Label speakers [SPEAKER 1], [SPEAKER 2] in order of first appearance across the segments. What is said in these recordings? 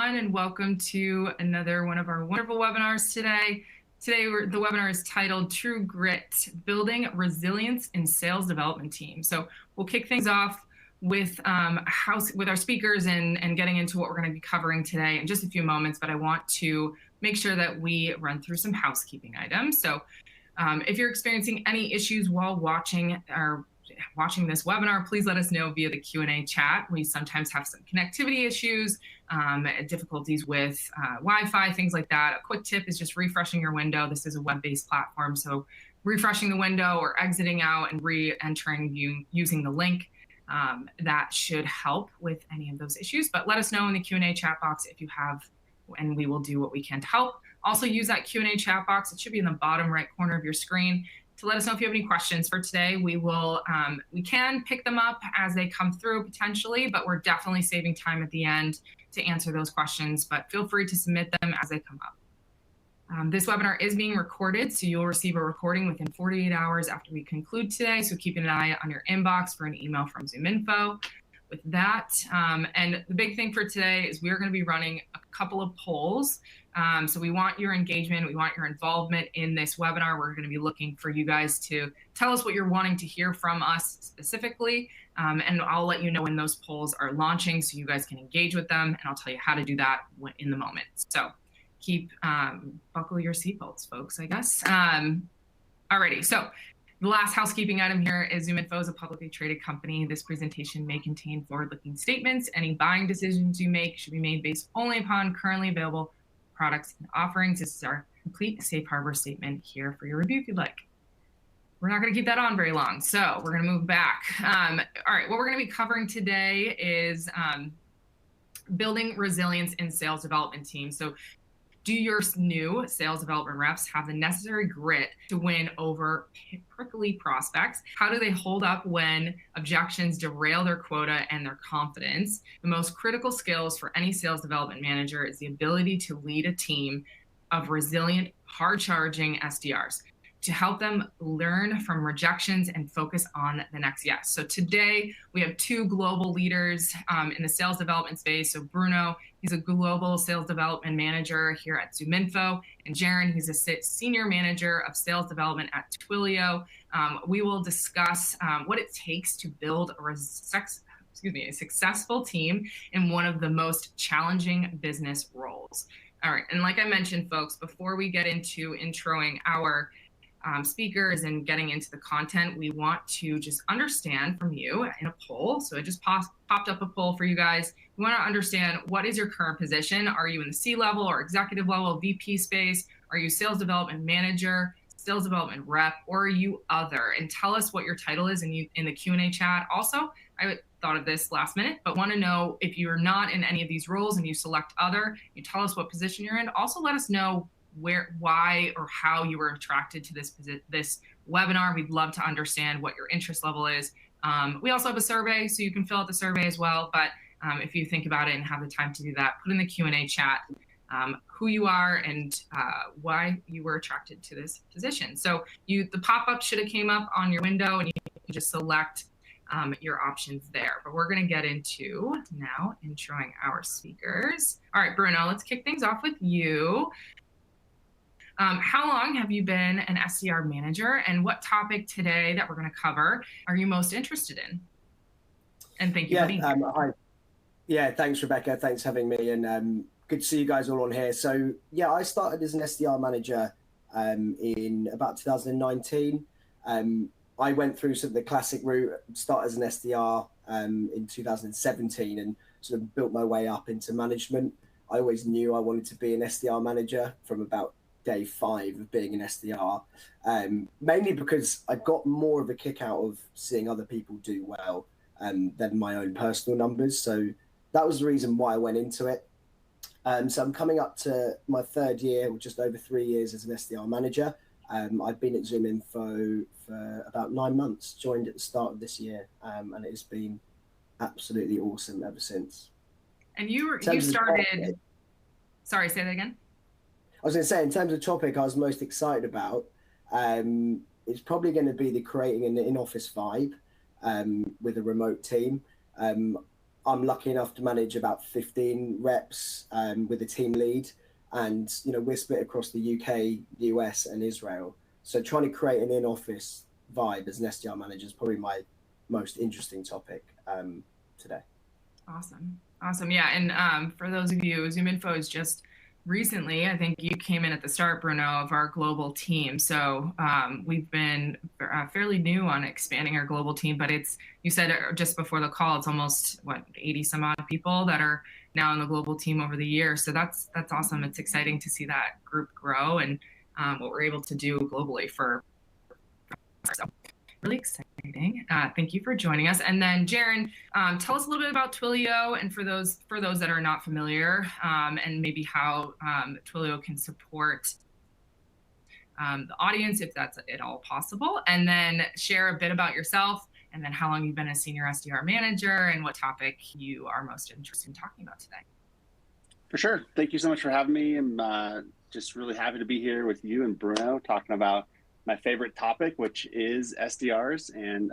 [SPEAKER 1] everyone, and welcome to another one of our wonderful webinars today. The webinar is titled True Grit, Building Resilience in Sales Development Team. So we'll kick things off with our speakers and getting into what we're going to be covering today in just a few moments, but I want to make sure that we run through some housekeeping items. So if you're experiencing any issues while watching this webinar, please let us know via the Q&A chat. We sometimes have some connectivity issues, difficulties with Wi-Fi, things like that. A quick tip is just refreshing your window. This is a web-based platform, so refreshing the window or exiting out and re-entering using the link, that should help with any of those issues. But let us know in the Q&A chat box if you have, and we will do what we can to help. Also use that Q&A chat box. It should be in the bottom right corner of your screen to let us know if you have any questions for today. We can pick them up as they come through potentially, but we're definitely saving time at the end to answer those questions, but feel free to submit them as they come up. This webinar is being recorded, so you'll receive a recording within 48 hours after we conclude today, so keep an eye on your inbox for an email from ZoomInfo with that. And the big thing for today is we're going to be running a couple of polls. So we want your engagement, we want your involvement in this webinar. We're going to be looking for you guys to tell us what you're wanting to hear from us specifically, and I'll let you know when those polls are launching so you guys can engage with them, and I'll tell you how to do that in the moment. So buckle your seatbelts, folks, I guess. Alrighty, so the last housekeeping item here is ZoomInfo is a publicly traded company. This presentation may contain forward-looking statements. Any buying decisions you make should be made based only upon currently available products and offerings. This is our complete safe harbor statement here for your review if you'd like. We're not going to keep that on very long, so we're going to move back. All right, what we're going to be covering today is building resilience in sales development teams. So do your new sales development reps have the necessary grit to win over prickly prospects? How do they hold up when objections derail their quota and their confidence? The most critical skills for any sales development manager is the ability to lead a team of resilient, hard-charging SDRs to help them learn from rejections and focus on the next yes. So today we have two global leaders in the sales development space. So Bruno, he's a global sales development manager here at ZoomInfo, and Jaron, he's a senior manager of sales development at Twilio. We will discuss what it takes to build a successful team in one of the most challenging business roles. All right, and like I mentioned, folks, before we get into introing our speakers and getting into the content, we want to just understand from you in a poll. So I just popped up a poll for you guys. We want to understand, what is your current position? Are you in the C-level or executive level, VP space? Are you sales development manager, sales development rep, or are you other? And tell us what your title is in the Q&A chat. Also, I thought of this last minute, but want to know if you're not in any of these roles and you select other, you tell us what position you're in. Also, let us know why or how you were attracted to this webinar. We'd love to understand what your interest level is. We also have a survey, so you can fill out the survey as well. But if you think about it and have the time to do that, put in the Q&A chat who you are and why you were attracted to this position. So the pop-up should have came up on your window, and you can just select your options there. But we're going to get into now introing our speakers. All right, Bruno, let's kick things off with you. How long have you been an SDR manager, and what topic today that we're going to cover are you most interested in? And thank you for being here.
[SPEAKER 2] Hi. Yeah, thanks, Rebecca. Thanks for having me, and good to see you guys all on here. So yeah, I started as an SDR manager in about 2019. I went through sort of the classic route, start as an SDR in 2017, and sort of built my way up into management. I always knew I wanted to be an SDR manager from about day 5 of being an SDR, mainly because I got more of a kick out of seeing other people do well than my own personal numbers. So that was the reason why I went into it. So I'm coming up to my 3rd year, or just over 3 years as an SDR manager. I've been at ZoomInfo for about 9 months, joined at the start of this year, and it has been absolutely awesome ever since.
[SPEAKER 1] And you started, sorry, say that again?
[SPEAKER 2] I was going to say, in terms of topic I was most excited about, it's probably going to be the creating an in-office vibe with a remote team. I'm lucky enough to manage about 15 reps with a team lead. And, we're split across the UK, US, and Israel. So trying to create an in-office vibe as an SDR manager is probably my most interesting topic today.
[SPEAKER 1] Awesome. Yeah. And for those of you, ZoomInfo is just recently, I think you came in at the start, Bruno, of our global team. So we've been fairly new on expanding our global team, but you said just before the call, it's almost 80 some odd people that are now in the global team over the year. So that's awesome. It's exciting to see that group grow and what we're able to do globally for. So really exciting. Thank you for joining us. And then Jaron, tell us a little bit about Twilio, and for those that are not familiar, and maybe how Twilio can support the audience, if that's at all possible. And then share a bit about yourself, and then how long you've been a senior SDR manager, and what topic you are most interested in talking about today.
[SPEAKER 3] For sure. Thank you so much for having me. I'm just really happy to be here with you and Bruno talking about my favorite topic, which is SDRs. And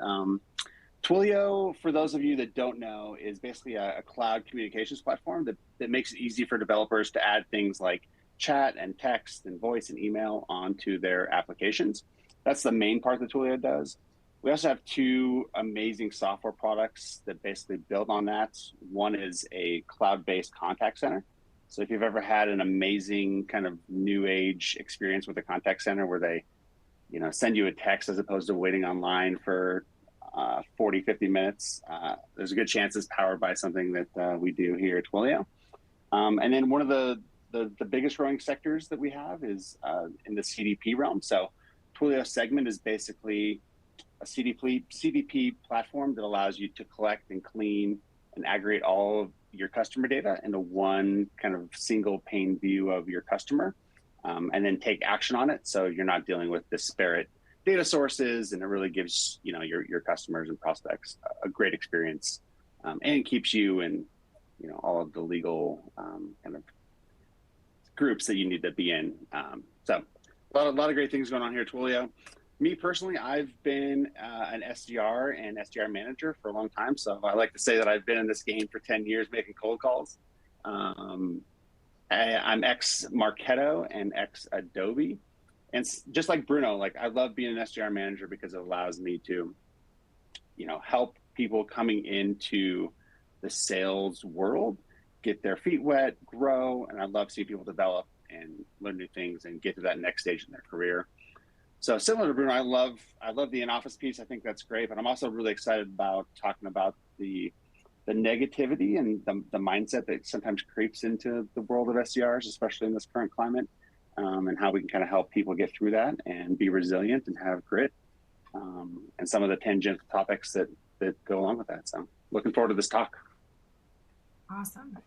[SPEAKER 3] Twilio, for those of you that don't know, is basically a cloud communications platform that makes it easy for developers to add things like chat and text and voice and email onto their applications. That's the main part that Twilio does. We also have two amazing software products that basically build on that. One is a cloud-based contact center. So if you've ever had an amazing kind of new age experience with a contact center where they send you a text as opposed to waiting online for 40, 50 minutes, there's a good chance it's powered by something that we do here at Twilio. And then one of the biggest growing sectors that we have is in the CDP realm. So Twilio Segment is basically a CDP platform that allows you to collect and clean and aggregate all of your customer data into one kind of single pane view of your customer, and then take action on it. So you're not dealing with disparate data sources, and it really gives your customers and prospects a great experience, and keeps you in all of the legal kind of groups that you need to be in. So a lot of great things going on here at Twilio. Me personally, I've been an SDR and SDR manager for a long time. So I like to say that I've been in this game for 10 years making cold calls. I'm ex-Marketo and ex-Adobe. And just like Bruno, I love being an SDR manager because it allows me to, help people coming into the sales world get their feet wet, grow. And I love seeing people develop and learn new things and get to that next stage in their career. So similar to Bruno, I love the in-office piece. I think that's great, but I'm also really excited about talking about the negativity and the mindset that sometimes creeps into the world of SDRs, especially in this current climate, and how we can kind of help people get through that and be resilient and have grit, and some of the tangential topics that go along with that. So looking forward to this talk.
[SPEAKER 1] Awesome.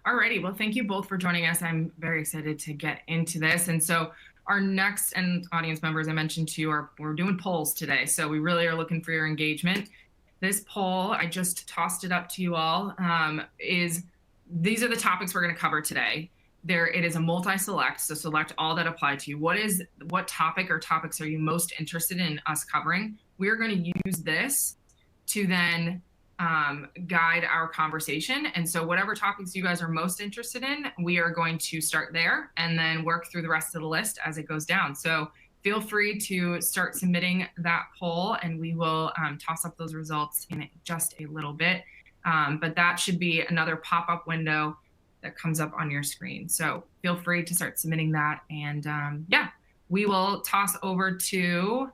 [SPEAKER 1] Alrighty, well, thank you both for joining us. I'm very excited to get into this. And so our next, and audience members I mentioned to you, we're doing polls today. So we really are looking for your engagement. This poll, I just tossed it up to you all, these are the topics we're going to cover today. It is a multi-select, so select all that apply to you. What topic or topics are you most interested in us covering? We're going to use this to then guide our conversation. And so whatever topics you guys are most interested in, we are going to start there and then work through the rest of the list as it goes down. So feel free to start submitting that poll, and we will toss up those results in just a little bit. But that should be another pop-up window that comes up on your screen. So feel free to start submitting that. And we will toss over to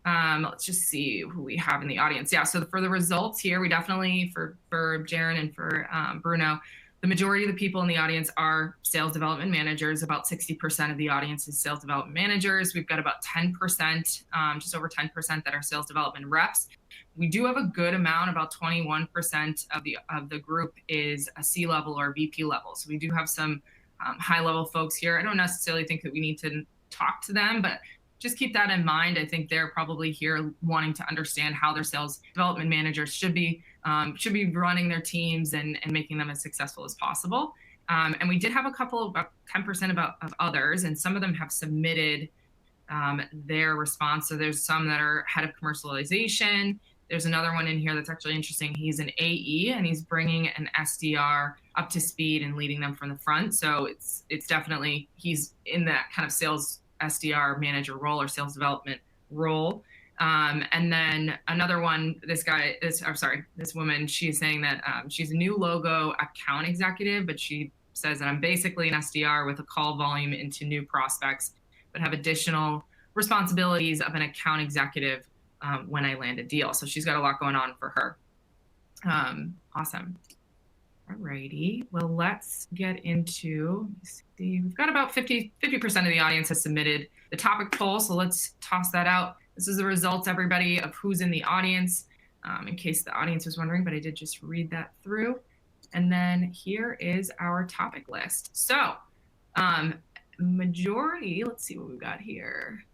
[SPEAKER 1] let's just see who we have in the audience. Yeah, so for the results here, we definitely, for Jaron and for Bruno, the majority of the people in the audience are sales development managers. About 60% of the audience is sales development managers. We've got about 10%, just over 10% that are sales development reps. We do have a good amount, about 21% of the group is a C-level or VP level. So we do have some high-level folks here. I don't necessarily think that we need to talk to them, but just keep that in mind. I think they're probably here wanting to understand how their sales development managers should be running their teams and making them as successful as possible. And we did have a couple, about 10% of others, and some of them have submitted their response. So there's some that are head of commercialization, There's another one in here that's actually interesting. He's an AE and he's bringing an SDR up to speed and leading them from the front. So it's definitely, he's in that kind of sales SDR manager role or sales development role. And then another one, this woman, she's saying that she's a new logo account executive, but she says that I'm basically an SDR with a call volume into new prospects, but have additional responsibilities of an account executive when I land a deal. So she's got a lot going on for her. Awesome. Alrighty. Well, let's get into, see, we've got about 50% of the audience has submitted the topic poll. So let's toss that out. This is the results, everybody, of who's in the audience, in case the audience was wondering, but I did just read that through. And then here is our topic list. So majority, let's see what we've got here.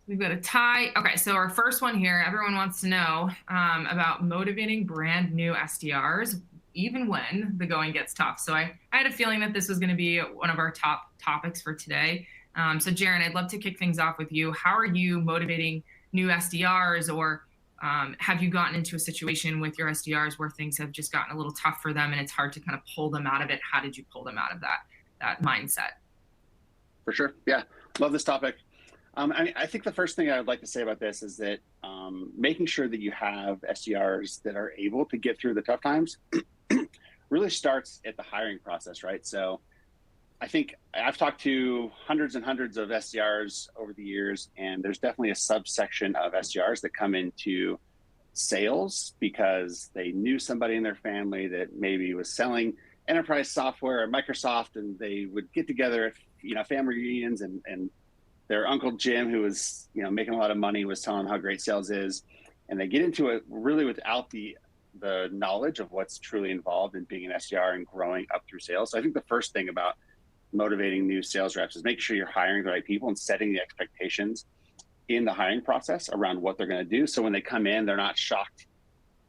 [SPEAKER 1] We've got a tie. Okay, so our first one here, everyone wants to know about motivating brand new SDRs, even when the going gets tough. So I had a feeling that this was going to be one of our top topics for today. So Jaren, I'd love to kick things off with you. How are you motivating new SDRs, or have you gotten into a situation with your SDRs where things have just gotten a little tough for them and it's hard to kind of pull them out of it? How did you pull them out of that mindset?
[SPEAKER 3] For sure. Yeah. Love this topic. I think the first thing I would like to say about this is that making sure that you have SDRs that are able to get through the tough times really starts at the hiring process, right? So I think I've talked to hundreds and hundreds of SDRs over the years, and there's definitely a subsection of SDRs that come into sales because they knew somebody in their family that maybe was selling enterprise software at Microsoft, and they would get together at family reunions, and their Uncle Jim, who was making a lot of money, was telling them how great sales is, and they get into it really without the knowledge of what's truly involved in being an SDR and growing up through sales. So I think the first thing about motivating new sales reps is making sure you're hiring the right people and setting the expectations in the hiring process around what they're going to do. So when they come in, they're not shocked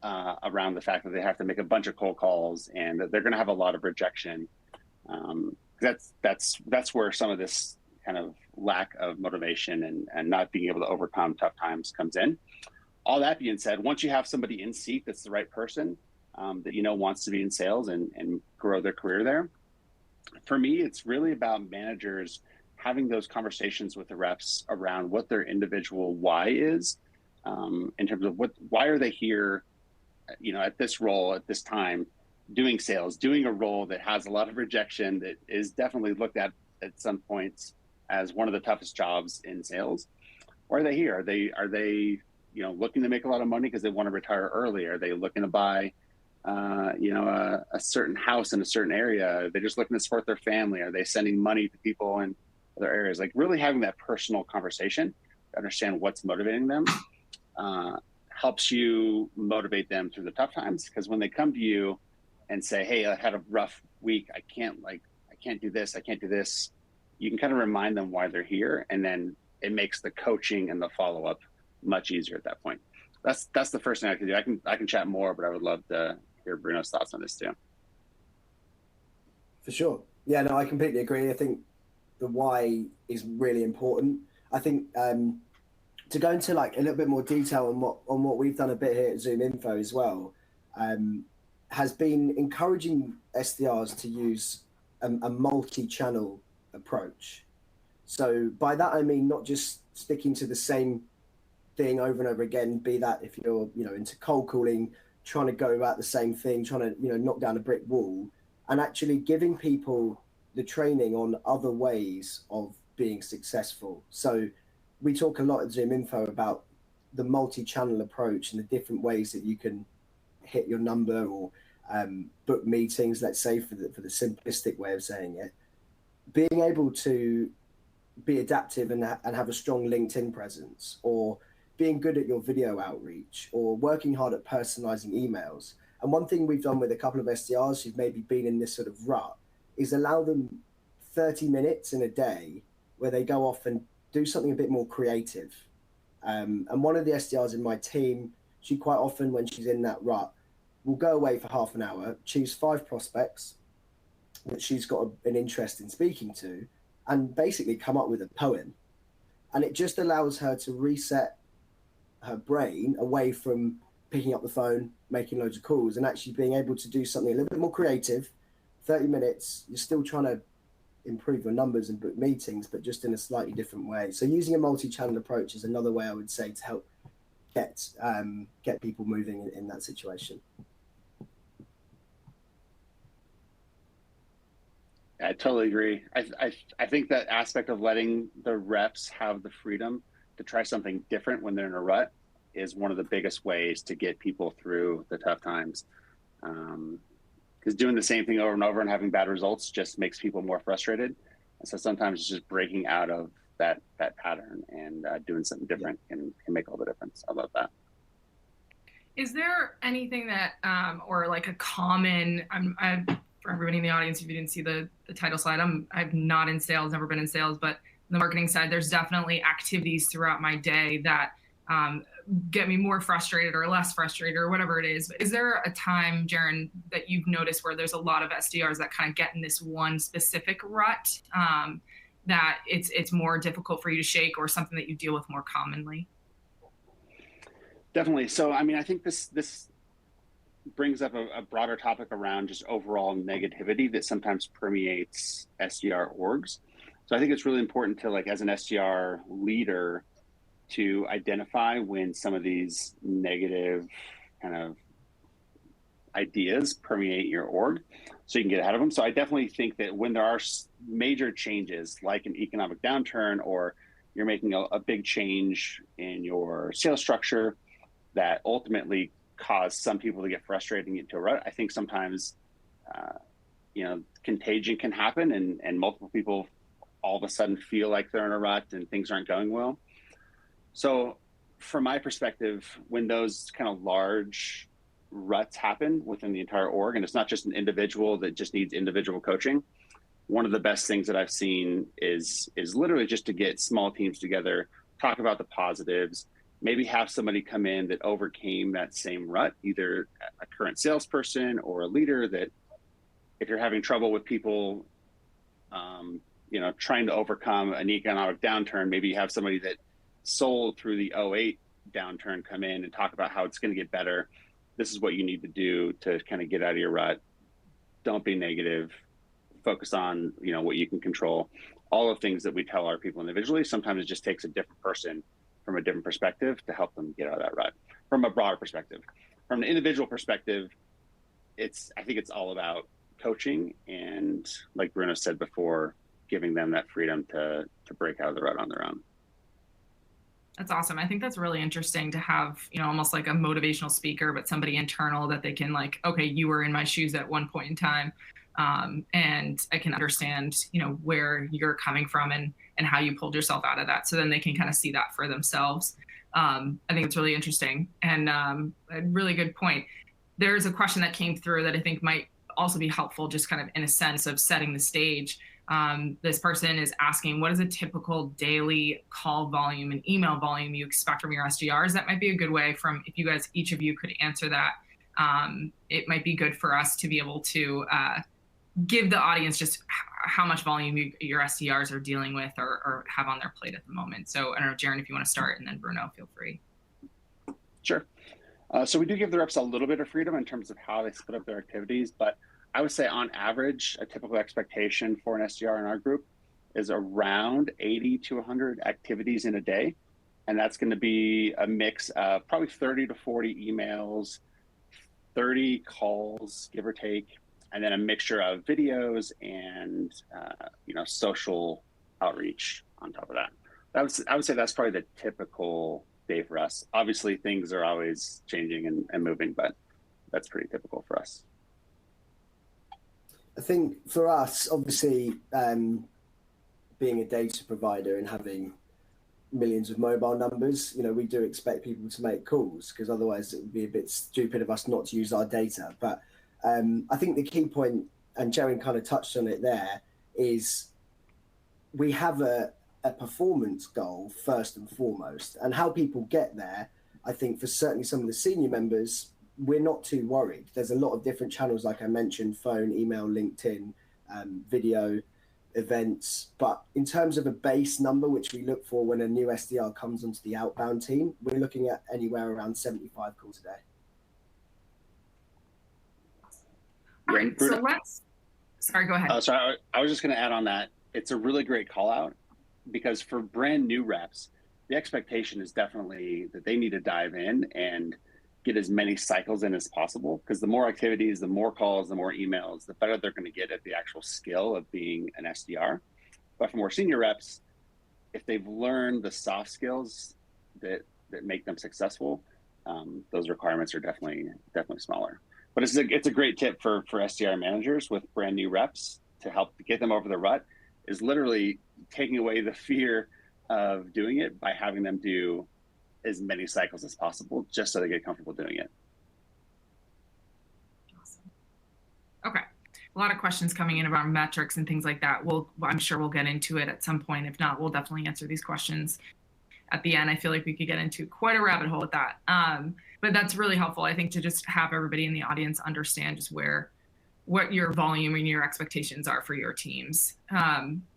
[SPEAKER 3] around the fact that they have to make a bunch of cold calls and that they're going to have a lot of rejection. That's where some of this kind of lack of motivation and not being able to overcome tough times comes in. All that being said, once you have somebody in seat that's the right person that wants to be in sales and grow their career there, for me, it's really about managers having those conversations with the reps around what their individual why is, in terms of why are they here, at this role at this time, doing sales, doing a role that has a lot of rejection, that is definitely looked at some points as one of the toughest jobs in sales. Why are they here? Are they looking to make a lot of money because they want to retire early? Are they looking to buy a certain house in a certain area? Are they just looking to support their family? Are they sending money to people in other areas? Like really having that personal conversation to understand what's motivating them helps you motivate them through the tough times. Because when they come to you and say, hey, I had a rough week, I can't do this, I can't do this, you can kind of remind them why they're here. And then it makes the coaching and the follow-up much easier at that point. That's the first thing I can do. I can chat more, but I would love to hear Bruno's thoughts on this too.
[SPEAKER 2] For sure. Yeah, no, I completely agree. I think the why is really important. I think to go into like a little bit more detail on what we've done a bit here at ZoomInfo as well, has been encouraging SDRs to use a multi-channel approach. So by that I mean not just sticking to the same thing over and over again, be that if you're into cold calling, trying to go about the same thing, trying to knock down a brick wall, and actually giving people the training on other ways of being successful. So we talk a lot at ZoomInfo about the multi-channel approach and the different ways that you can hit your number or book meetings, let's say, for the simplistic way of saying it. Being able to be adaptive and have a strong LinkedIn presence, or being good at your video outreach, or working hard at personalizing emails. And one thing we've done with a couple of SDRs who've maybe been in this sort of rut is allow them 30 minutes in a day where they go off and do something a bit more creative. And one of the SDRs in my team, she quite often, when she's in that rut, will go away for half an hour, choose 5 prospects that she's got an interest in speaking to, and basically come up with a poem. And it just allows her to reset her brain away from picking up the phone, making loads of calls, and actually being able to do something a little bit more creative. 30 minutes, you're still trying to improve your numbers and book meetings, but just in a slightly different way. So using a multi-channel approach is another way I would say to help get people moving in that situation.
[SPEAKER 3] I totally agree. I think that aspect of letting the reps have the freedom to try something different when they're in a rut is one of the biggest ways to get people through the tough times. Because doing the same thing over and over and having bad results just makes people more frustrated. And so sometimes it's just breaking out of that pattern and doing something different can make all the difference. I love that.
[SPEAKER 1] Is there anything that, or like a common, for everybody in the audience, if you didn't see the title slide, I'm not in sales, never been in sales, but on the marketing side, there's definitely activities throughout my day that get me more frustrated or less frustrated or whatever it is. Is there a time, Jaron, that you've noticed where there's a lot of SDRs that kind of get in this one specific rut that it's more difficult for you to shake, or something that you deal with more commonly?
[SPEAKER 3] Definitely. So, I mean, I think this brings up a broader topic around just overall negativity that sometimes permeates SDR orgs. So I think it's really important to, like, as an SDR leader, to identify when some of these negative kind of ideas permeate your org so you can get ahead of them. So I definitely think that when there are major changes, like an economic downturn, or you're making a big change in your sales structure that ultimately cause some people to get frustrated and get into a rut, I think sometimes, contagion can happen and multiple people all of a sudden feel like they're in a rut and things aren't going well. So from my perspective, when those kind of large ruts happen within the entire org, and it's not just an individual that just needs individual coaching, one of the best things that I've seen is literally just to get small teams together, talk about the positives, maybe have somebody come in that overcame that same rut, either a current salesperson or a leader, that if you're having trouble with people, trying to overcome an economic downturn, maybe you have somebody that sold through the 2008 downturn come in and talk about how it's going to get better. This is what you need to do to kind of get out of your rut. Don't be negative. Focus on, what you can control. All the things that we tell our people individually, sometimes it just takes a different person from a different perspective to help them get out of that rut from a broader perspective. From an individual perspective, I think it's all about coaching and, like Bruno said before, giving them that freedom to break out of the rut on their own.
[SPEAKER 1] That's awesome. I think that's really interesting to have, almost like a motivational speaker, but somebody internal that they can, like, okay, you were in my shoes at one point in time. And I can understand, where you're coming from and how you pulled yourself out of that. So then they can kind of see that for themselves. I think it's really interesting and a really good point. There's a question that came through that I think might also be helpful, just kind of in a sense of setting the stage. This person is asking, what is a typical daily call volume and email volume you expect from your SDRs? That might be a good way if you guys, each of you could answer that. It might be good for us to be able to give the audience just how much volume your SDRs are dealing with or have on their plate at the moment. So I don't know, Jaron, if you want to start, and then Bruno, feel free.
[SPEAKER 3] Sure. So we do give the reps a little bit of freedom in terms of how they split up their activities, but I would say on average, a typical expectation for an SDR in our group is around 80 to 100 activities in a day. And that's going to be a mix of probably 30 to 40 emails, 30 calls, give or take, and then a mixture of videos and, social outreach on top of that. I would say that's probably the typical day for us. Obviously, things are always changing and moving, but that's pretty typical for us.
[SPEAKER 2] I think for us, obviously, being a data provider and having millions of mobile numbers, we do expect people to make calls, because otherwise it would be a bit stupid of us not to use our data. But I think the key point, and Jaron kind of touched on it there, is we have a performance goal first and foremost. And how people get there, I think for certainly some of the senior members, we're not too worried. There's a lot of different channels, like I mentioned, phone, email, LinkedIn, video. events. But in terms of a base number, which we look for when a new SDR comes onto the outbound team, we're looking at anywhere around 75 calls a day.
[SPEAKER 1] All right, so sorry, go ahead.
[SPEAKER 3] Sorry, I was just going to add on that. It's a really great call out, because for brand new reps, the expectation is definitely that they need to dive in and get as many cycles in as possible, because the more activities, the more calls, the more emails, the better they're going to get at the actual skill of being an SDR. But for more senior reps, if they've learned the soft skills that make them successful, those requirements are definitely smaller. But it's a great tip for SDR managers with brand new reps to help get them over the rut, is literally taking away the fear of doing it by having them do as many cycles as possible, just so they get comfortable doing it.
[SPEAKER 1] Awesome. Okay. A lot of questions coming in about metrics and things like that. I'm sure we'll get into it at some point. If not, we'll definitely answer these questions at the end. I feel like we could get into quite a rabbit hole with that. But that's really helpful, I think, to just have everybody in the audience understand just what your volume and your expectations are for your teams.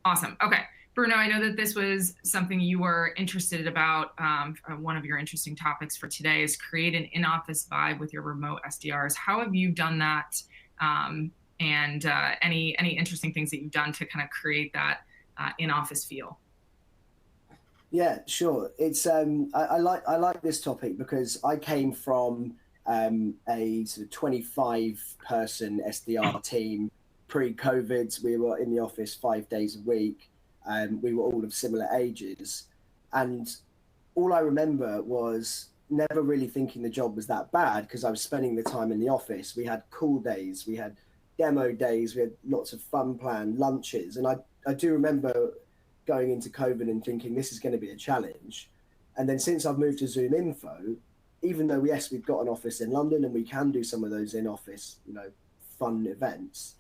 [SPEAKER 1] Awesome. Okay. Bruno, I know that this was something you were interested about. One of your interesting topics for today is create an in-office vibe with your remote SDRs. How have you done that? And any interesting things that you've done to kind of create that in-office feel?
[SPEAKER 2] Yeah, sure. It's I like this topic because I came from a sort of 25-person SDR team pre-COVID. We were in the office 5 days a week. We were all of similar ages, and all I remember was never really thinking the job was that bad because I was spending the time in the office. We had cool days, we had demo days, we had lots of fun planned lunches, and I do remember going into COVID and thinking this is going to be a challenge. And then since I've moved to ZoomInfo, even though yes, we've got an office in London and we can do some of those in-office, fun events,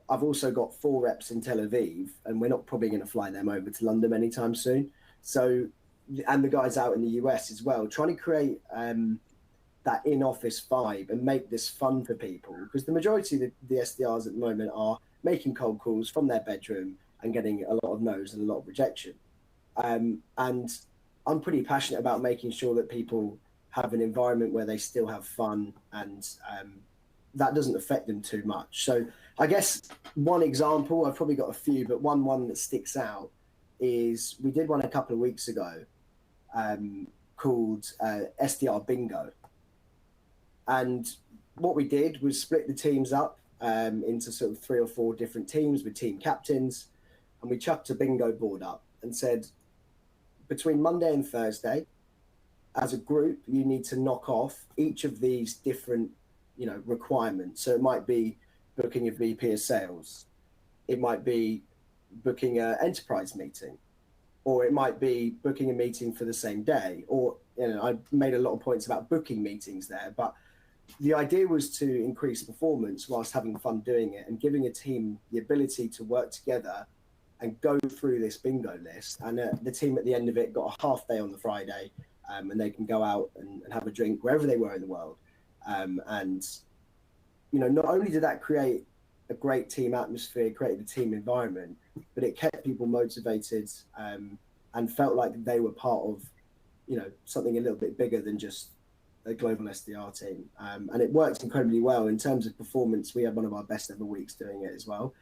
[SPEAKER 2] I've also got 4 reps in Tel Aviv, and we're not probably going to fly them over to London anytime soon. So, and the guys out in the US as well, trying to create that in-office vibe and make this fun for people, because the majority of the SDRs at the moment are making cold calls from their bedroom and getting a lot of no's and a lot of rejection. And I'm pretty passionate about making sure that people have an environment where they still have fun and that doesn't affect them too much. So I guess one example, I've probably got a few, but one that sticks out is we did one a couple of weeks ago called SDR Bingo. And what we did was split the teams up into sort of 3 or 4 different teams with team captains. And we chucked a bingo board up and said, between Monday and Thursday, as a group, you need to knock off each of these different requirements. So it might be booking a VP of sales, it might be booking an enterprise meeting, or it might be booking a meeting for the same day, or I made a lot of points about booking meetings there, but the idea was to increase performance whilst having fun doing it and giving a team the ability to work together and go through this bingo list. And the team at the end of it got a half day on the Friday, and they can go out and have a drink wherever they were in the world. And not only did that create a great team atmosphere, created a team environment, but it kept people motivated and felt like they were part of something a little bit bigger than just a global SDR team. And it worked incredibly well in terms of performance. We had one of our best ever weeks doing it as well.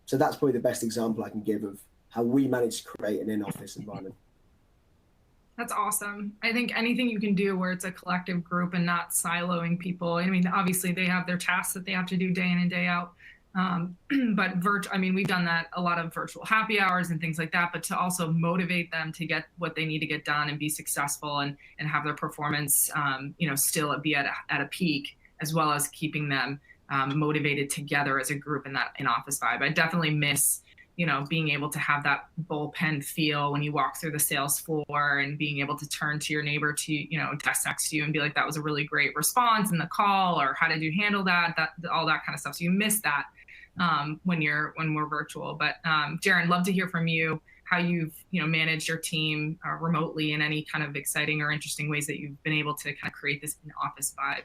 [SPEAKER 2] So that's probably the best example I can give of how we managed to create an in-office environment.
[SPEAKER 1] That's awesome. I think anything you can do where it's a collective group and not siloing people. I mean, obviously they have their tasks that they have to do day in and day out. But we've done that, a lot of virtual happy hours and things like that, but to also motivate them to get what they need to get done and be successful and have their performance, still be at a peak, as well as keeping them motivated together as a group in that in-office vibe. I definitely miss being able to have that bullpen feel when you walk through the sales floor and being able to turn to your neighbor to, desk next to you and be like, that was a really great response in the call, or how did you handle that, all that kind of stuff. So you miss that when we're virtual. But Jaron, love to hear from you how you've, managed your team remotely in any kind of exciting or interesting ways that you've been able to kind of create this in-office vibe.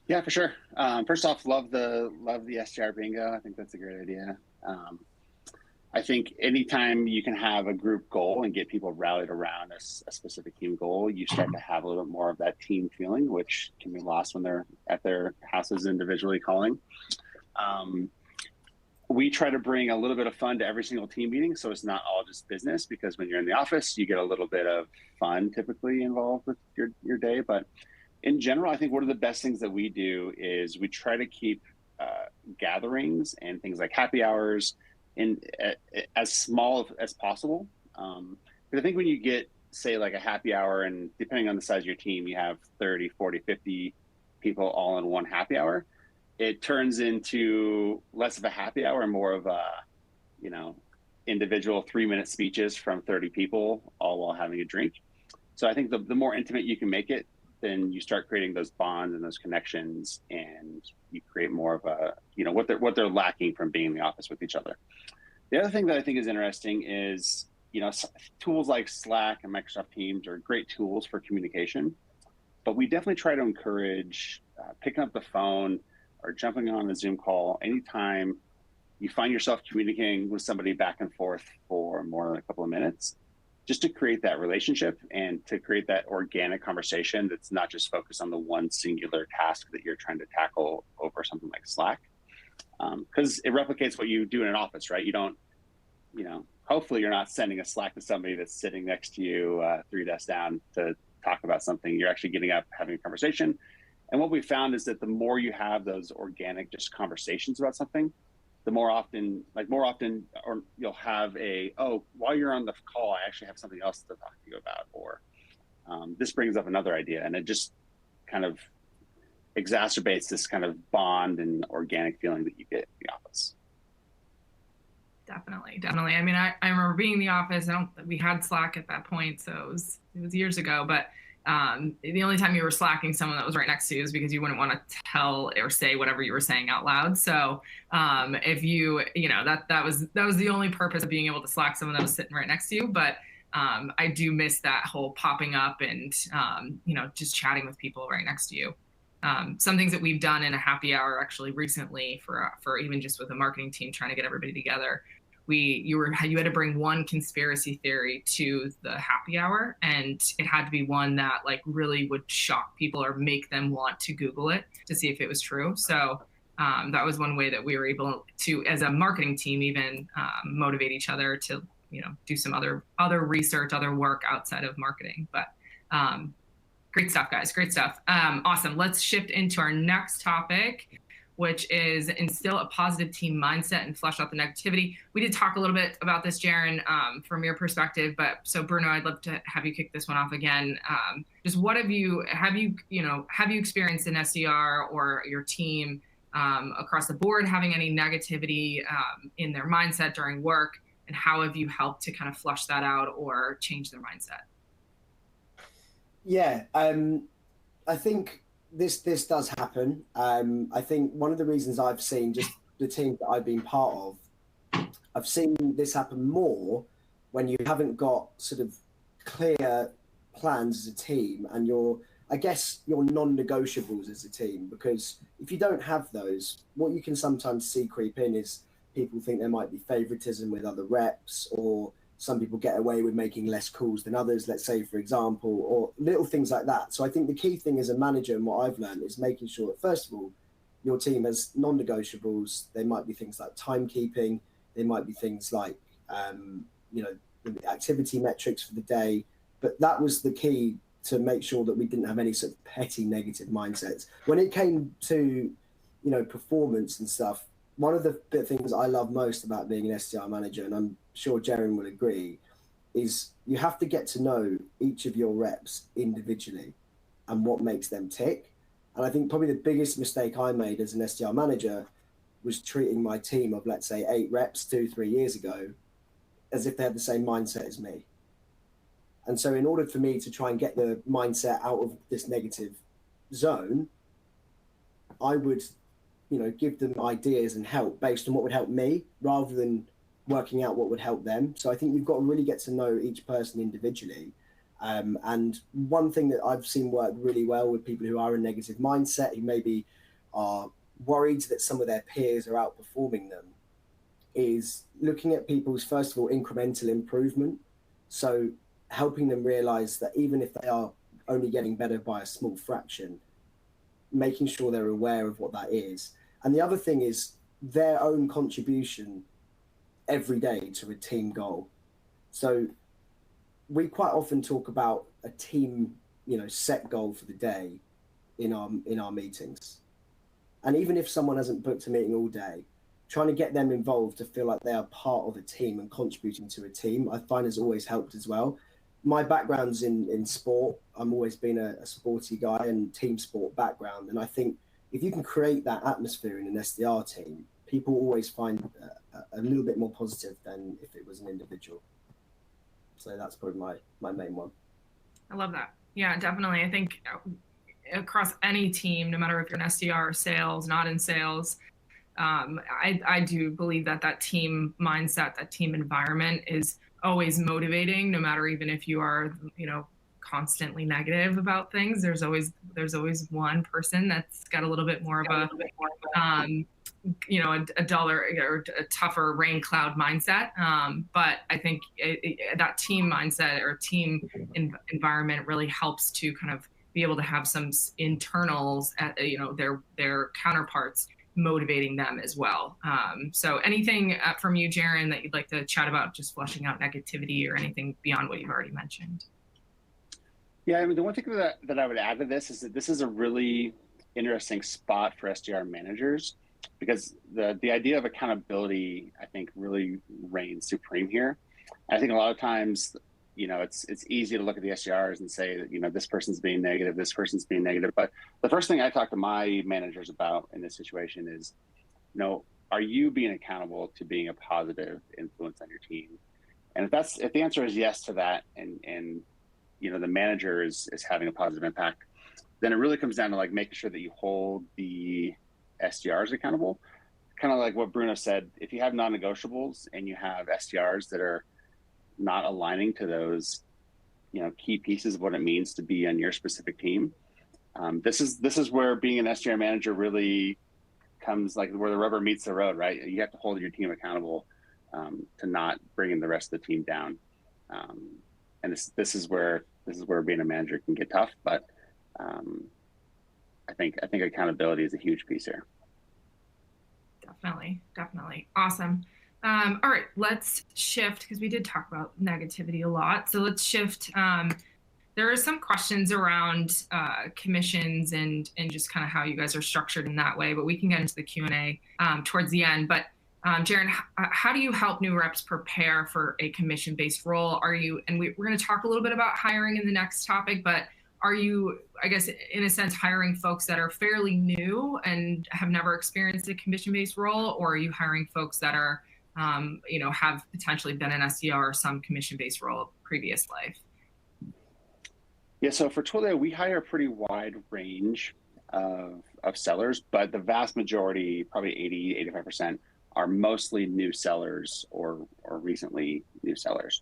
[SPEAKER 3] Yeah, for sure. First off, love the SDR bingo. I think that's a great idea. I think anytime you can have a group goal and get people rallied around a specific team goal, you start to have a little bit more of that team feeling, which can be lost when they're at their houses individually calling. We try to bring a little bit of fun to every single team meeting, so it's not all just business, because when you're in the office, you get a little bit of fun typically involved with your day. But in general, I think one of the best things that we do is we try to keep gatherings and things like happy hours as small as possible. But I think when you get, say, like a happy hour, and depending on the size of your team, you have 30, 40, 50 people all in one happy hour, it turns into less of a happy hour and more of a, individual 3-minute speeches from 30 people, all while having a drink. So I think the more intimate you can make it, then you start creating those bonds and those connections, and you create more of a, what they're lacking from being in the office with each other. The other thing that I think is interesting is, tools like Slack and Microsoft Teams are great tools for communication, but we definitely try to encourage picking up the phone or jumping on a Zoom call anytime you find yourself communicating with somebody back and forth for more than a couple of minutes, just to create that relationship and to create that organic conversation that's not just focused on the one singular task that you're trying to tackle over something like Slack. Because it replicates what you do in an office, right? You don't, hopefully you're not sending a Slack to somebody that's sitting next to you 3 desks down to talk about something. You're actually getting up, having a conversation. And what we found is that the more you have those organic just conversations about something, the more often, or you'll have while you're on the call, I actually have something else to talk to you about, or this brings up another idea, and it just kind of exacerbates this kind of bond and organic feeling that you get in the office.
[SPEAKER 1] Definitely. I mean, I remember being in the office. We had Slack at that point, so it was years ago, but the only time you were slacking someone that was right next to you is because you wouldn't want to tell or say whatever you were saying out loud. So if that was the only purpose of being able to Slack someone that was sitting right next to you. But I do miss that whole popping up and just chatting with people right next to you. Some things that we've done in a happy hour actually recently for even just with a marketing team trying to get everybody together. You had to bring one conspiracy theory to the happy hour, and it had to be one that like really would shock people or make them want to Google it to see if it was true. So that was one way that we were able to, as a marketing team, even motivate each other to do some other research, other work outside of marketing. But great stuff, guys. Great stuff. Awesome. Let's shift into our next topic, which is instill a positive team mindset and flush out the negativity. We did talk a little bit about this, Jaron, from your perspective, but so Bruno, I'd love to have you kick this one off again. Just what have you experienced in SDR or your team across the board having any negativity in their mindset during work, and how have you helped to kind of flush that out or change their mindset?
[SPEAKER 2] Yeah, I think this does happen. I think one of the reasons I've seen just the teams that I've been part of, I've seen this happen more when you haven't got sort of clear plans as a team and your non-negotiables as a team. Because if you don't have those, what you can sometimes see creep in is people think there might be favoritism with other reps, or some people get away with making less calls than others, let's say, for example, or little things like that. So I think the key thing as a manager, and what I've learned, is making sure that, first of all, your team has non-negotiables. They might be things like timekeeping. They might be things like, activity metrics for the day. But that was the key to make sure that we didn't have any sort of petty negative mindsets. When it came to, performance and stuff, one of the things I love most about being an SDR manager, and I'm sure Jaron will agree, is you have to get to know each of your reps individually and what makes them tick. And I think probably the biggest mistake I made as an SDR manager was treating my team of, let's say, 8 reps 2-3 years ago as if they had the same mindset as me. And so in order for me to try and get the mindset out of this negative zone, I would give them ideas and help based on what would help me rather than working out what would help them. So I think you've got to really get to know each person individually. And one thing that I've seen work really well with people who are in negative mindset, who maybe are worried that some of their peers are outperforming them is looking at people's, first of all, incremental improvement. So helping them realize that even if they are only getting better by a small fraction, making sure they're aware of what that is. And the other thing is their own contribution every day to a team goal. So we quite often talk about a team, set goal for the day in our meetings. And even if someone hasn't booked a meeting all day, trying to get them involved to feel like they are part of a team and contributing to a team, I find has always helped as well. My background's in sport. I've always been a sporty guy and team sport background. And I think if you can create that atmosphere in an SDR team, people always find a little bit more positive than if it was an individual. So that's probably my main one.
[SPEAKER 1] I love that. Yeah, definitely. I think across any team, no matter if you're an SDR or sales, not in sales, I do believe that team mindset, that team environment is always motivating, no matter even if you are, constantly negative about things. There's always one person that's got a little bit more of a duller or a tougher rain cloud mindset. But I think that team mindset or team environment really helps to kind of be able to have some internals at, their counterparts motivating them as well. So anything from you, Jaron, that you'd like to chat about, just flushing out negativity or anything beyond what you've already mentioned?
[SPEAKER 3] Yeah, I mean, the one thing that I would add to this is that this is a really interesting spot for SDR managers, because the idea of accountability, I think, really reigns supreme here. I think a lot of times, it's easy to look at the SDRs and say that, this person's being negative, this person's being negative. But the first thing I talk to my managers about in this situation is, are you being accountable to being a positive influence on your team? And if the answer is yes to that, and the manager is having a positive impact, then it really comes down to making sure that you hold the SDRs accountable. Kind of like what Bruno said, if you have non-negotiables and you have SDRs that are not aligning to those, key pieces of what it means to be on your specific team, this is where being an SDR manager really comes, where the rubber meets the road, right? You have to hold your team accountable to not bringing the rest of the team down. And this is where being a manager can get tough, but I think accountability is a huge piece here.
[SPEAKER 1] Definitely. Awesome. All right, let's shift, because we did talk about negativity a lot. So let's shift. There are some questions around commissions and just kind of how you guys are structured in that way, but we can get into the Q&A towards the end. But Jaron, how do you help new reps prepare for a commission-based role? And we're going to talk a little bit about hiring in the next topic, but are you, I guess, in a sense, hiring folks that are fairly new and have never experienced a commission-based role, or are you hiring folks that are, have potentially been an SDR or some commission-based role previous life?
[SPEAKER 3] Yeah, so for Twilio, we hire a pretty wide range of sellers, but the vast majority, probably 80-85%, are mostly new sellers or recently new sellers.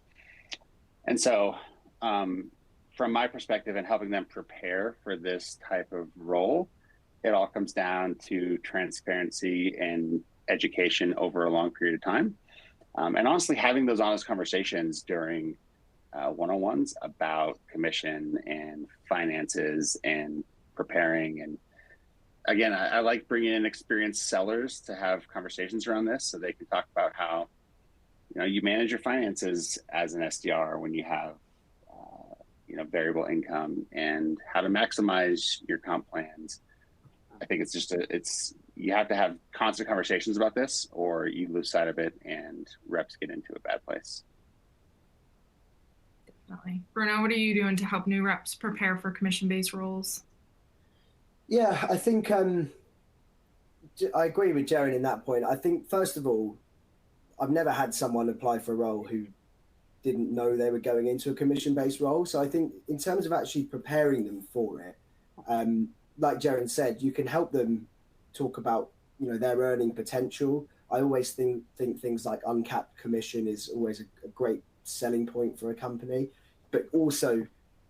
[SPEAKER 3] And so from my perspective and helping them prepare for this type of role, it all comes down to transparency and education over a long period of time. And honestly, having those honest conversations during one-on-ones about commission and finances and preparing. And again, I like bringing in experienced sellers to have conversations around this so they can talk about how, you manage your finances as an SDR when you have, variable income, and how to maximize your comp plans. I think you have to have constant conversations about this, or you lose sight of it and reps get into a bad place.
[SPEAKER 1] Definitely. Bruno, what are you doing to help new reps prepare for commission-based roles?
[SPEAKER 2] Yeah, I think I agree with Jaron in that point. I think, first of all, I've never had someone apply for a role who didn't know they were going into a commission-based role. So I think in terms of actually preparing them for it, like Jaron said, you can help them talk about, their earning potential. I always think things like uncapped commission is always a great selling point for a company, but also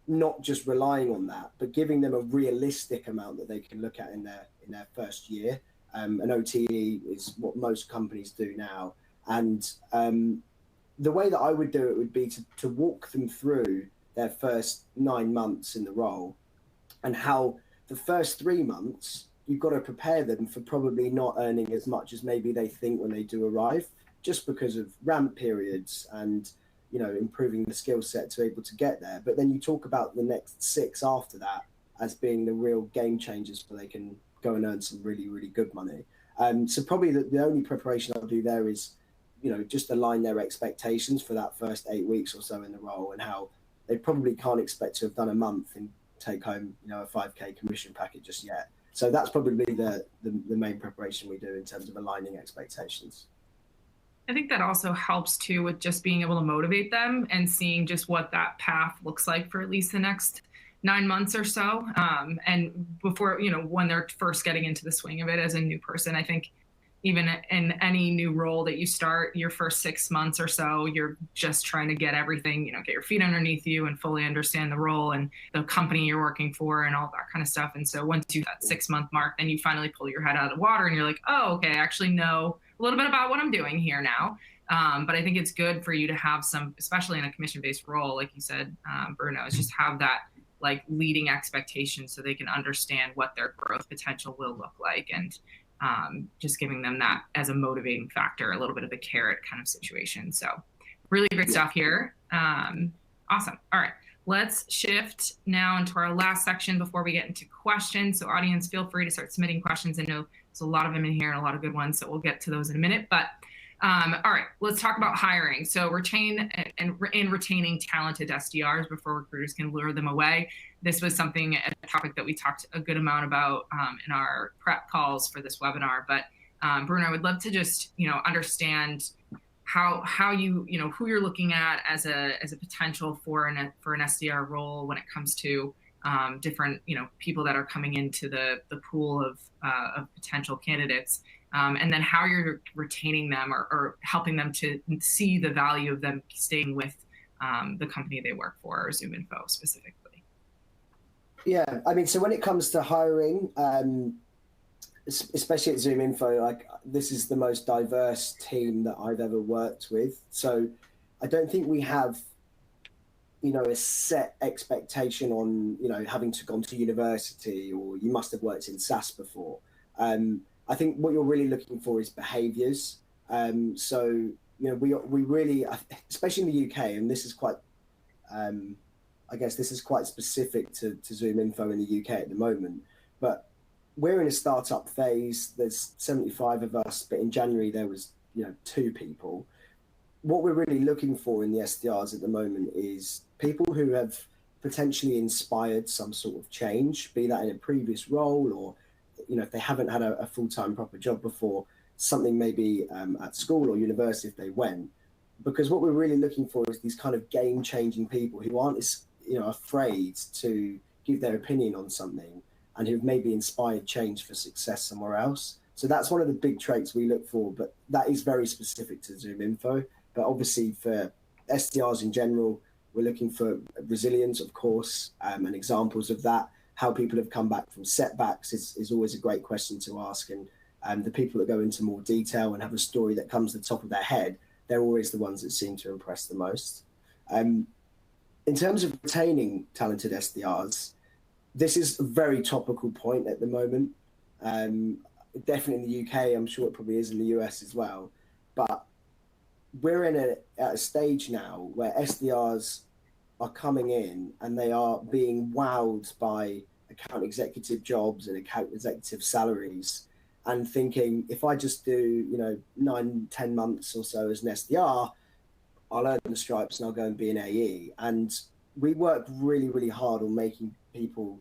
[SPEAKER 2] not just relying on that, but giving them a realistic amount that they can look at in their first year. An OTE is what most companies do now. And the way that I would do it would be to walk them through their first 9 months in the role, and how the first 3 months, you've got to prepare them for probably not earning as much as maybe they think when they do arrive, just because of ramp periods and, you know, improving the skill set to be able to get there. But then you talk about the next 6 after that as being the real game changers, where they can go and earn some really, really good money. So probably the only preparation I'll do there is, you know, just align their expectations for that first 8 weeks or so in the role, and how they probably can't expect to have done a month and take home, you know, a 5K commission package just yet. So that's probably the main preparation we do in terms of aligning expectations.
[SPEAKER 1] I think that also helps too with just being able to motivate them and seeing just what that path looks like for at least the next 9 months or so. And before, you know, when they're first getting into the swing of it as a new person, I think even in any new role that you start, your first 6 months or so, you're just trying to get everything, you know, get your feet underneath you and fully understand the role and the company you're working for and all that kind of stuff. And so once you hit that 6 month mark, then you finally pull your head out of the water and you're like, oh, okay, I actually know a little bit about what I'm doing here now. But I think it's good for you to have some, especially in a commission-based role, like you said, Bruno, is just have that like leading expectation so they can understand what their growth potential will look like, and just giving them that as a motivating factor, a little bit of a carrot kind of situation. So really great stuff here. Awesome. All right, let's shift now into our last section before we get into questions. So audience, feel free to start submitting questions. I know there's a lot of them in here and a lot of good ones, so we'll get to those in a minute. But all right, let's talk about hiring. So retaining talented SDRs before recruiters can lure them away. This was something, a topic that we talked a good amount about in our prep calls for this webinar. But Bruno, I would love to just, you know, understand how you know, who you're looking at as a potential for an SDR role when it comes to different, you know, people that are coming into the pool of potential candidates. And then how you're retaining them or helping them to see the value of them staying with the company they work for, or ZoomInfo specifically.
[SPEAKER 2] Yeah, I mean, so when it comes to hiring, especially at ZoomInfo, like, this is the most diverse team that I've ever worked with. So I don't think we have, you know, a set expectation on, you know, having to gone to university or you must have worked in SaaS before. I think what you're really looking for is behaviors. So, you know, we really, especially in the UK, and this is quite, I guess this is quite specific to ZoomInfo in the UK at the moment, but we're in a startup phase. There's 75 of us, but in January there was, you know, 2 people. What we're really looking for in the SDRs at the moment is people who have potentially inspired some sort of change, be that in a previous role, or, you know, if they haven't had a full-time proper job before, something maybe at school or university if they went. Because what we're really looking for is these kind of game-changing people who aren't, you know, afraid to give their opinion on something and who've maybe inspired change for success somewhere else. So that's one of the big traits we look for, but that is very specific to ZoomInfo. But obviously for SDRs in general, we're looking for resilience, of course, and examples of that. How people have come back from setbacks is always a great question to ask. And the people that go into more detail and have a story that comes to the top of their head, they're always the ones that seem to impress the most. In terms of retaining talented SDRs, this is a very topical point at the moment. Definitely in the UK, I'm sure it probably is in the US as well. But we're at a stage now where SDRs are coming in and they are being wowed by account executive jobs and account executive salaries, and thinking, if I just do, you know, 9-10 months or so as an SDR, I'll earn the stripes and I'll go and be an AE. And we work really, really hard on making people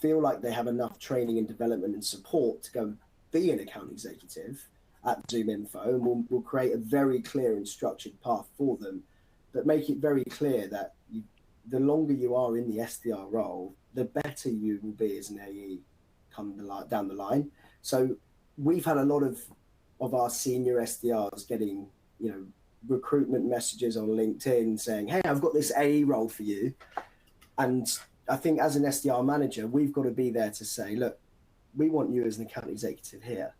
[SPEAKER 2] feel like they have enough training and development and support to go and be an account executive at ZoomInfo. And we'll create a very clear and structured path for them, but make it very clear that the longer you are in the SDR role, the better you will be as an AE down the line. So we've had a lot of our senior SDRs getting, you know, recruitment messages on LinkedIn saying, hey, I've got this AE role for you. And I think as an SDR manager, we've got to be there to say, look, we want you as an account executive here,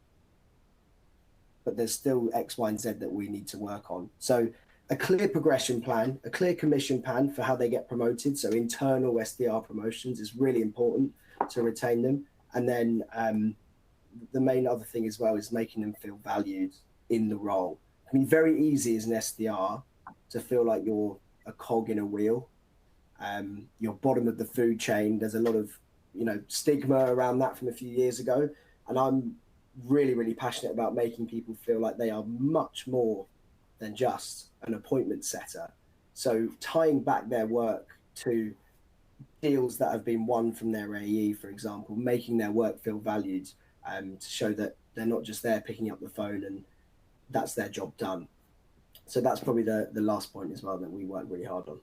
[SPEAKER 2] but there's still X, Y, and Z that we need to work on. So a clear progression plan, a clear commission plan for how they get promoted. So internal SDR promotions is really important to retain them. And then the main other thing as well is making them feel valued in the role. I mean, very easy as an SDR to feel like you're a cog in a wheel. You're bottom of the food chain. There's a lot of, stigma around that from a few years ago. And I'm really, really passionate about making people feel like they are much more than just an appointment setter. So tying back their work to deals that have been won from their AE, for example, making their work feel valued, to show that they're not just there picking up the phone and that's their job done. So that's probably the last point as well that we work really hard on.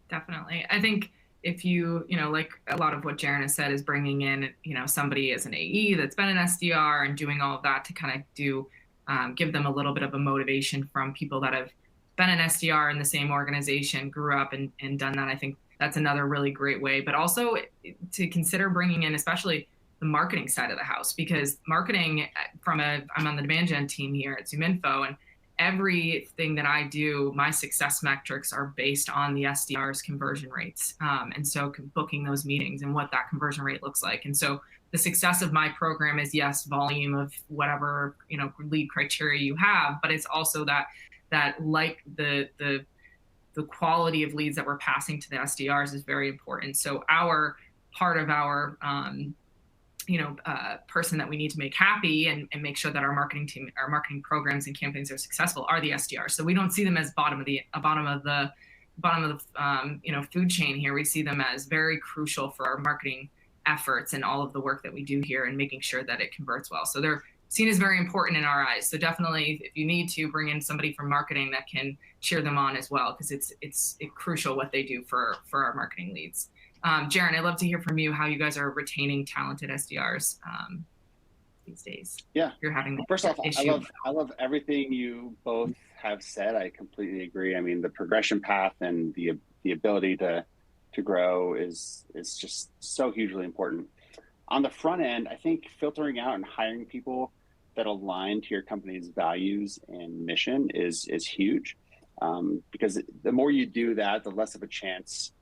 [SPEAKER 1] Definitely. I think if you, like a lot of what Jaren has said is bringing in, somebody as an AE that's been an SDR and doing all of that to kind of give them a little bit of a motivation from people that have been an SDR in the same organization, grew up and done that. I think that's another really great way, but also to consider bringing in, especially the marketing side of the house, because marketing I'm on the demand gen team here at ZoomInfo, and everything that I do, my success metrics are based on the SDR's conversion rates. And so booking those meetings and what that conversion rate looks like. And so the success of my program is, yes, volume of whatever, lead criteria you have, but it's also that like the quality of leads that we're passing to the SDRs is very important. So part of our person that we need to make happy and make sure that our marketing team, our marketing programs and campaigns are successful are the SDRs. So we don't see them as bottom of the food chain here. We see them as very crucial for our marketing efforts and all of the work that we do here and making sure that it converts well. So they're seen as very important in our eyes. So definitely, if you need to, bring in somebody from marketing that can cheer them on as well, because it's crucial what they do for our marketing leads. Jaren, I'd love to hear from you how you guys are retaining talented SDRs these days.
[SPEAKER 3] Yeah,
[SPEAKER 1] you're having
[SPEAKER 3] first off, I love everything you both have said. I completely agree. I mean, the progression path and the ability to grow is just so hugely important. On the front end, I think filtering out and hiring people that align to your company's values and mission is huge, because the more you do that, the less of a chance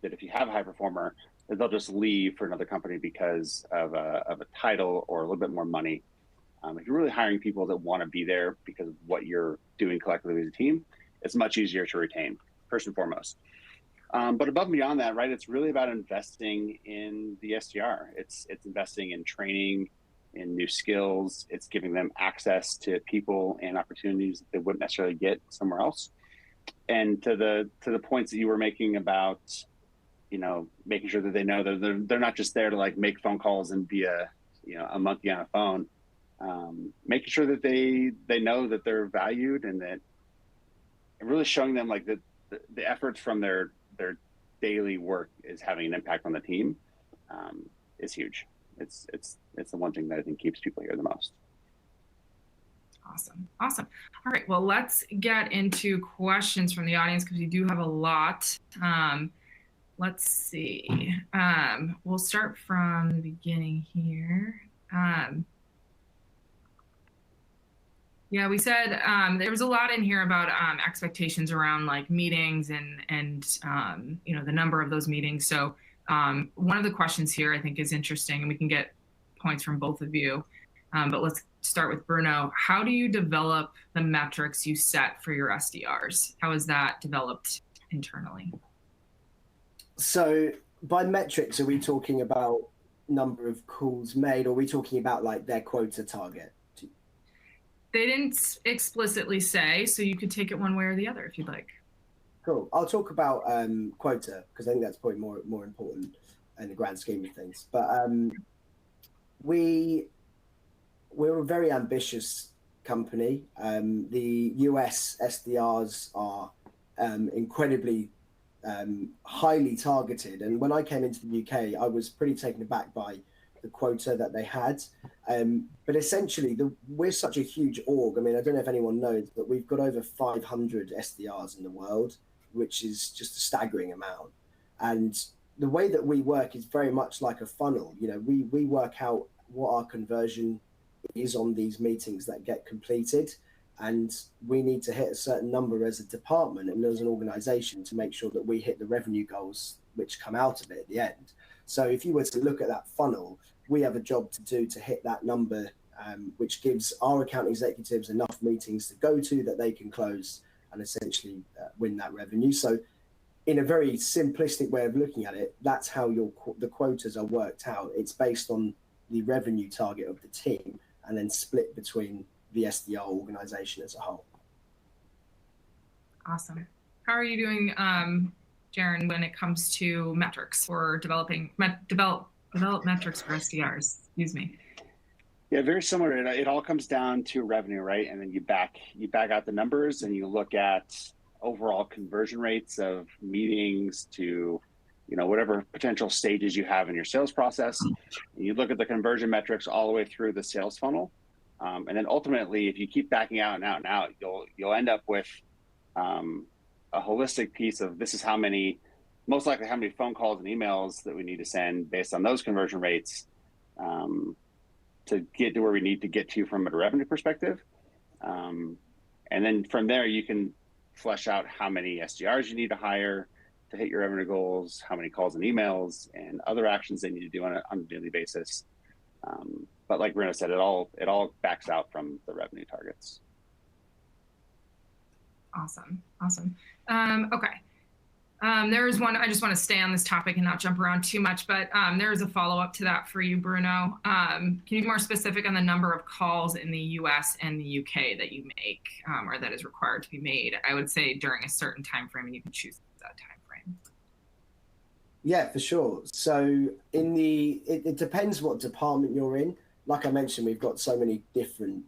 [SPEAKER 3] that if you have a high performer, that they'll just leave for another company because of a title or a little bit more money. If you're really hiring people that want to be there because of what you're doing collectively as a team, it's much easier to retain, first and foremost. But above and beyond that, right, it's really about investing in the SDR. It's investing in training, in new skills. It's giving them access to people and opportunities that they wouldn't necessarily get somewhere else. And to the points that you were making about, making sure that they know that they're not just there to like make phone calls and be a monkey on a phone. Making sure that they know that they're valued and that really showing them like the efforts from their daily work is having an impact on the team is huge. It's the one thing that I think keeps people here the most.
[SPEAKER 1] Awesome. All right. Well, let's get into questions from the audience because we do have a lot. Let's see. We'll start from the beginning here. Yeah, we said there was a lot in here about expectations around like meetings and the number of those meetings. So one of the questions here I think is interesting, and we can get points from both of you. But let's start with Bruno. How do you develop the metrics you set for your SDRs? How is that developed internally?
[SPEAKER 2] So by metrics, are we talking about number of calls made, or are we talking about like their quota target?
[SPEAKER 1] They didn't explicitly say, so you could take it one way or the other if you'd like.
[SPEAKER 2] Cool. I'll talk about quota because I think that's probably more important in the grand scheme of things. But we're a very ambitious company. The US SDRs are incredibly highly targeted. And when I came into the UK, I was pretty taken aback by the quota that they had. But essentially, we're such a huge org. I mean, I don't know if anyone knows, but we've got over 500 SDRs in the world, which is just a staggering amount. And the way that we work is very much like a funnel. We work out what our conversion is on these meetings that get completed, and we need to hit a certain number as a department and as an organization to make sure that we hit the revenue goals which come out of it at the end. So if you were to look at that funnel, we have a job to do to hit that number, which gives our account executives enough meetings to go to that they can close and essentially win that revenue. So in a very simplistic way of looking at it, that's how the quotas are worked out. It's based on the revenue target of the team and then split between the SDR organization as a whole.
[SPEAKER 1] Awesome. How are you doing, Jaren, when it comes to metrics or develop metrics for SDRs? Excuse me.
[SPEAKER 3] Yeah, very similar. It all comes down to revenue, right? And then you back out the numbers and you look at overall conversion rates of meetings to, whatever potential stages you have in your sales process. And you look at the conversion metrics all the way through the sales funnel. And then ultimately, if you keep backing out and out and out, you'll end up with a holistic piece of this is most likely how many phone calls and emails that we need to send based on those conversion rates to get to where we need to get to from a revenue perspective. And then from there, you can flesh out how many SDRs you need to hire to hit your revenue goals, how many calls and emails, and other actions they need to do on a daily basis. But like Bruno said, it all backs out from the revenue targets.
[SPEAKER 1] Awesome. Okay. There is one, I just want to stay on this topic and not jump around too much, but there is a follow-up to that for you, Bruno. Can you be more specific on the number of calls in the US and the UK that you make or that is required to be made? I would say during a certain time frame, and you can choose that time frame.
[SPEAKER 2] Yeah, for sure. So it depends what department you're in. Like I mentioned, we've got so many different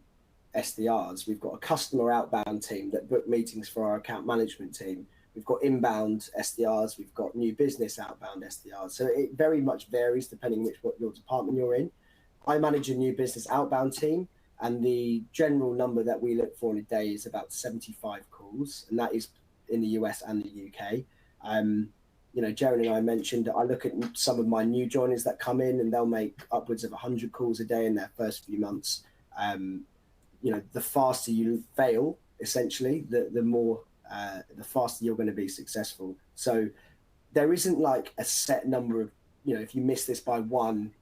[SPEAKER 2] SDRs. We've got a customer outbound team that book meetings for our account management team. We've got inbound SDRs. We've got new business outbound SDRs. So it very much varies depending what your department you're in. I manage a new business outbound team, and the general number that we look for in a day is about 75 calls, and that is in the US and the UK. Jaren and I mentioned that I look at some of my new joiners that come in and they'll make upwards of 100 calls a day in their first few months. The faster you fail, essentially, the faster you're going to be successful. So there isn't like a set number of, if you miss this by one,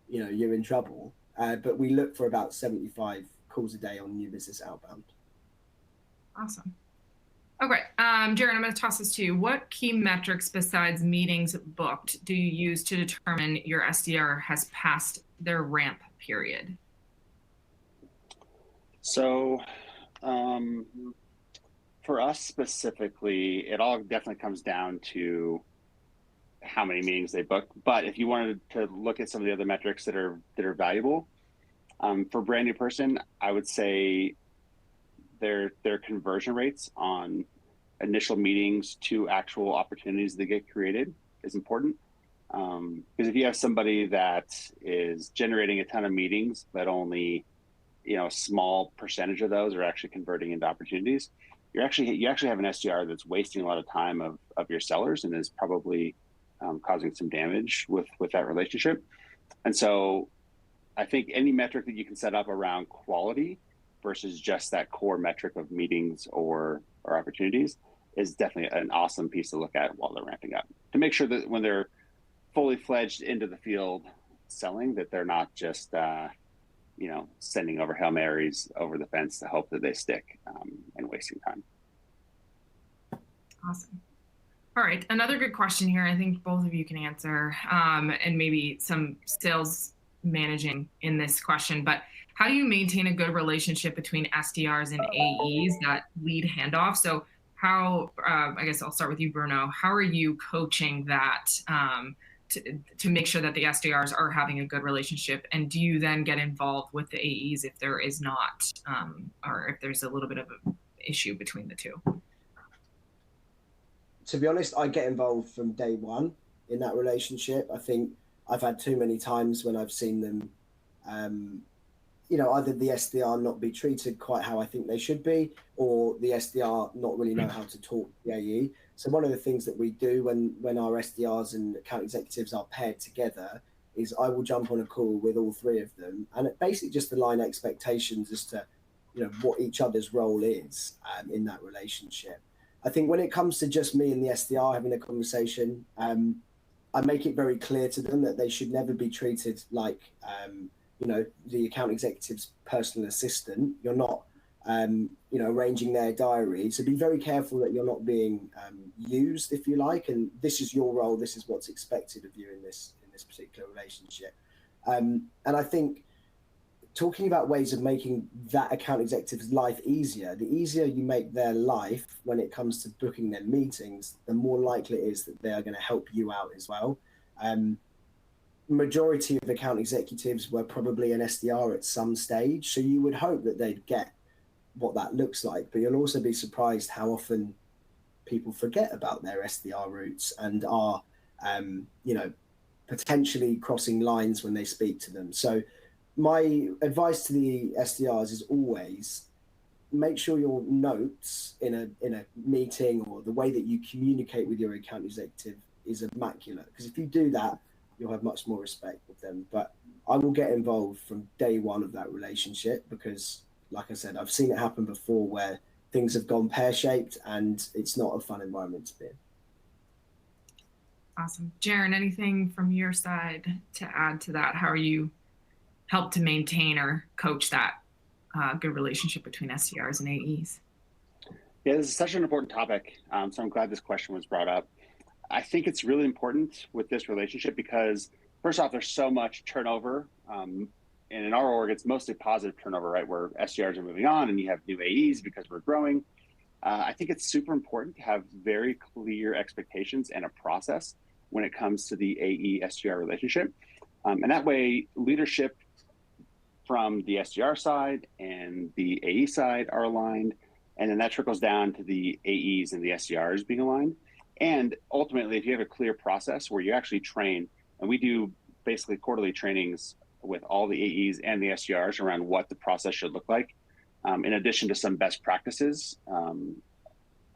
[SPEAKER 2] you're in trouble. But we look for about 75 calls a day on new business outbound.
[SPEAKER 1] Awesome. Okay, Jaren, I'm going to toss this to you. What key metrics besides meetings booked do you use to determine your SDR has passed their ramp period?
[SPEAKER 3] So for us specifically, it all definitely comes down to how many meetings they book. But if you wanted to look at some of the other metrics that are valuable, for a brand new person, I would say their conversion rates on initial meetings to actual opportunities that get created is important. Because if you have somebody that is generating a ton of meetings, but only a small percentage of those are actually converting into opportunities, you actually have an SDR that's wasting a lot of time of your sellers and is probably causing some damage with that relationship. And so I think any metric that you can set up around quality versus just that core metric of meetings or opportunities is definitely an awesome piece to look at while they're ramping up, to make sure that when they're fully fledged into the field selling, that they're not just sending over Hail Marys over the fence to hope that they stick and wasting time.
[SPEAKER 1] Awesome. All right, another good question here, I think both of you can answer, and maybe some sales managing in this question, but how do you maintain a good relationship between SDRs and AEs, that lead handoff? So how, I guess I'll start with you, Bruno. How are you coaching that to make sure that the SDRs are having a good relationship? And do you then get involved with the AEs if there is not, or if there's a little bit of an issue between the two?
[SPEAKER 2] To be honest, I get involved from day one in that relationship. I think I've had too many times when I've seen them, either the SDR not be treated quite how I think they should be, or the SDR not really know how to talk to the AE. So one of the things that we do when our SDRs and account executives are paired together is I will jump on a call with all three of them, and it basically just align expectations as to, you know, what each other's role is in that relationship. I think when it comes to just me and the SDR having a conversation, I make it very clear to them that they should never be treated like, you know, the account executive's personal assistant. You're not, you know, arranging their diary. So be very careful that you're not being used, if you like. And this is your role. This is what's expected of you in this particular relationship. And I think talking about ways of making that account executive's life easier, the easier you make their life when it comes to booking their meetings, the more likely it is that they are going to help you out as well. Majority of account executives were probably an SDR at some stage, so you would hope that they'd get what that looks like, but you'll also be surprised how often people forget about their SDR roots and are, you know, potentially crossing lines when they speak to them. So my advice to the SDRs is always make sure your notes in a meeting or the way that you communicate with your account executive is immaculate, because if you do that, you'll have much more respect with them. But I will get involved from day one of that relationship, because like I said, I've seen it happen before where things have gone pear-shaped and it's not a fun environment to be in.
[SPEAKER 1] Awesome. Jaren, anything from your side to add to that? How are you help to maintain or coach that good relationship between SDRs and AEs?
[SPEAKER 3] Yeah, this is such an important topic. So I'm glad this question was brought up. I think it's really important with this relationship because, first off, there's so much turnover. And in our org, it's mostly positive turnover, right? Where SDRs are moving on and you have new AEs because we're growing. I think it's super important to have very clear expectations and a process when it comes to the AE SDR relationship. And that way, leadership from the SDR side and the AE side are aligned. And then that trickles down to the AEs and the SDRs being aligned. And ultimately, if you have a clear process where you actually train, and we do basically quarterly trainings with all the AEs and the SDRs around what the process should look like, in addition to some best practices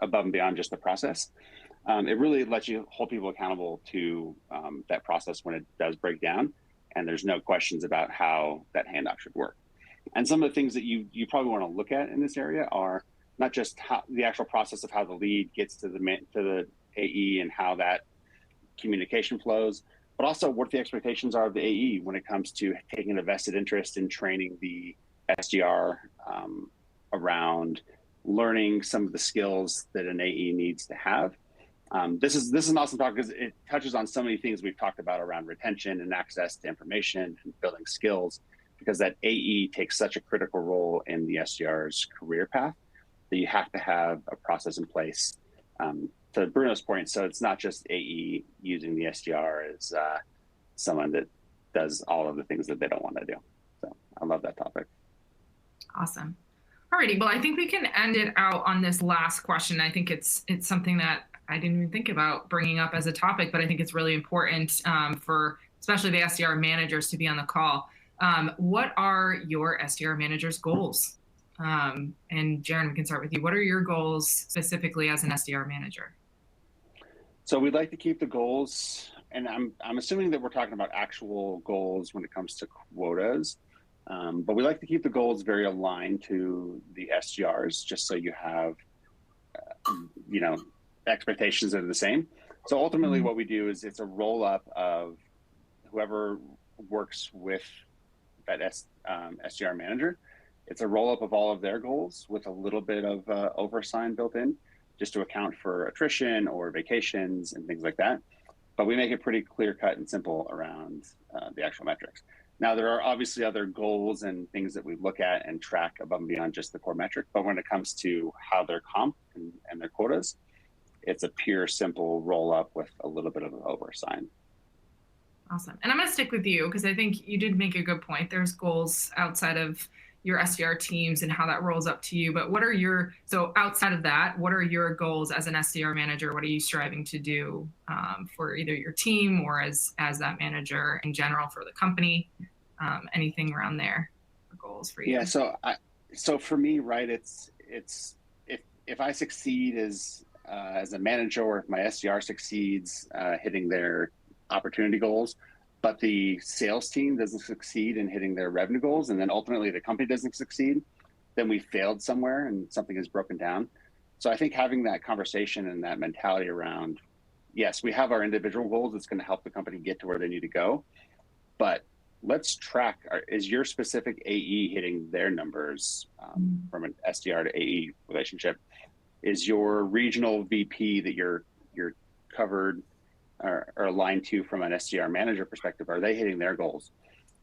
[SPEAKER 3] above and beyond just the process. It really lets you hold people accountable to that process when it does break down, and there's no questions about how that handoff should work. And some of the things that you probably want to look at in this area are not just how the actual process of how the lead gets to the AE and how that communication flows, but also what the expectations are of the AE when it comes to taking a vested interest in training the SDR around learning some of the skills that an AE needs to have. This is an awesome talk because it touches on so many things we've talked about around retention and access to information and building skills, because that AE takes such a critical role in the SDR's career path that you have to have a process in place. To Bruno's point, so it's not just AE using the SDR as someone that does all of the things that they don't want to do. So I love that topic.
[SPEAKER 1] Awesome. Alrighty, well, I think we can end it out on this last question. I think it's something that I didn't even think about bringing up as a topic, but I think it's really important for especially the SDR managers to be on the call. What are your SDR managers' goals? And Jaren, we can start with you. What are your goals specifically as an SDR manager?
[SPEAKER 3] So we'd like to keep the goals, and I'm assuming that we're talking about actual goals when it comes to quotas, but we like to keep the goals very aligned to the SDRs, just so you have, expectations that are the same. So ultimately what we do is it's a roll up of whoever works with that SDR manager. It's a roll up of all of their goals with a little bit of oversign built in, just to account for attrition or vacations and things like that. But we make it pretty clear cut and simple around the actual metrics. Now, there are obviously other goals and things that we look at and track above and beyond just the core metric. But when it comes to how they're comped and their quotas, it's a pure, simple roll up with a little bit of an oversign.
[SPEAKER 1] Awesome. And I'm going to stick with you because I think you did make a good point. There's goals outside of your SDR teams and how that rolls up to you. But so outside of that, what are your goals as an SDR manager? What are you striving to do for either your team or as that manager in general for the company? Anything around there for goals for you?
[SPEAKER 3] Yeah. So for me, right, it's if I succeed as as a manager, or if my SDR succeeds hitting their opportunity goals, but the sales team doesn't succeed in hitting their revenue goals, and then ultimately the company doesn't succeed, then we failed somewhere and something is broken down. So I think having that conversation and that mentality around, yes, we have our individual goals that's going to help the company get to where they need to go, but let's track, is your specific AE hitting their numbers from an SDR to AE relationship? Is your regional VP that you're covered or aligned to from an SDR manager perspective, are they hitting their goals?